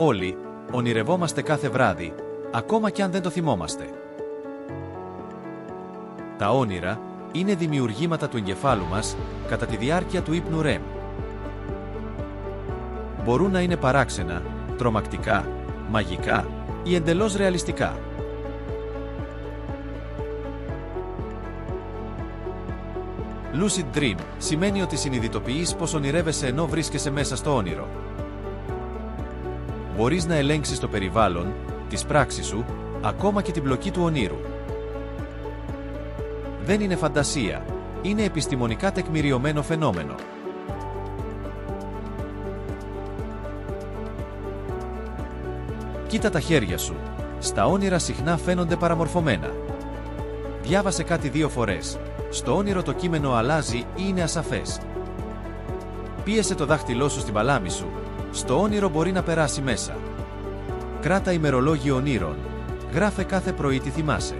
Όλοι ονειρευόμαστε κάθε βράδυ, ακόμα κι αν δεν το θυμόμαστε. Τα όνειρα είναι δημιουργήματα του εγκεφάλου μας κατά τη διάρκεια του ύπνου REM. Μπορούν να είναι παράξενα, τρομακτικά, μαγικά ή εντελώς ρεαλιστικά. Lucid Dream σημαίνει ότι συνειδητοποιείς πως ονειρεύεσαι ενώ βρίσκεσαι μέσα στο όνειρο. Μπορείς να ελέγξεις το περιβάλλον, τις πράξεις σου, ακόμα και την πλοκή του ονείρου. Δεν είναι φαντασία, είναι επιστημονικά τεκμηριωμένο φαινόμενο. Κοίτα τα χέρια σου. Στα όνειρα συχνά φαίνονται παραμορφωμένα. Διάβασε κάτι 2 φορές. Στο όνειρο το κείμενο αλλάζει ή είναι ασαφές. Πίεσε το δάχτυλό σου στην παλάμη σου. Στο όνειρο μπορεί να περάσει μέσα. Κράτα ημερολόγιο ονείρων. Γράφε κάθε πρωί τι θυμάσαι.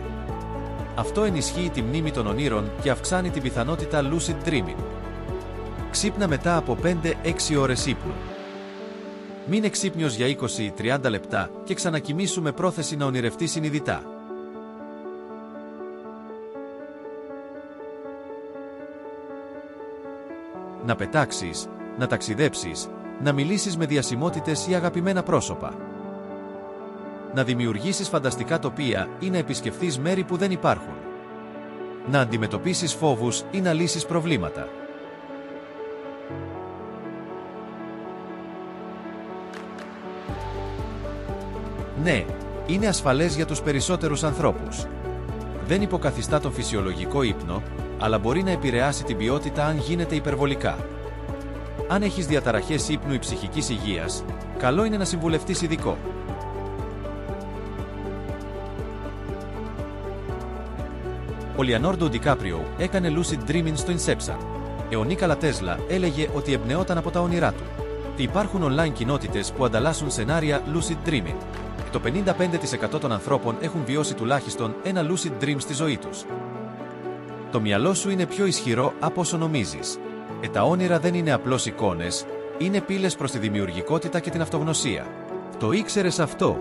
Αυτό ενισχύει τη μνήμη των ονείρων και αυξάνει την πιθανότητα lucid dreaming. Ξύπνα μετά από 5-6 ώρες ύπνου. Μείνε ξύπνιος για 20-30 λεπτά και ξανακοιμήσου με πρόθεση να ονειρευτείς συνειδητά. Να πετάξεις, να ταξιδέψεις, να μιλήσεις με διασημότητες ή αγαπημένα πρόσωπα. Να δημιουργήσεις φανταστικά τοπία ή να επισκεφθείς μέρη που δεν υπάρχουν. Να αντιμετωπίσεις φόβους ή να λύσεις προβλήματα. Ναι, είναι ασφαλές για τους περισσότερους ανθρώπους. Δεν υποκαθιστά τον φυσιολογικό ύπνο, αλλά μπορεί να επηρεάσει την ποιότητα αν γίνεται υπερβολικά. Αν έχεις διαταραχές ύπνου ή ψυχικής υγείας, καλό είναι να συμβουλευτείς ειδικό. Ο Λεωνάρντο Ντικάπριο έκανε lucid dreaming στο Inception. Ο Νίκολα Τέσλα έλεγε ότι εμπνεόταν από τα όνειρά του. Υπάρχουν online κοινότητες που ανταλλάσσουν σενάρια lucid dreaming. Το 55% των ανθρώπων έχουν βιώσει τουλάχιστον ένα lucid dream στη ζωή τους. Το μυαλό σου είναι πιο ισχυρό από όσο νομίζεις. Τα όνειρα δεν είναι απλώς εικόνες, είναι πύλες προς τη δημιουργικότητα και την αυτογνωσία. Το ήξερες αυτό?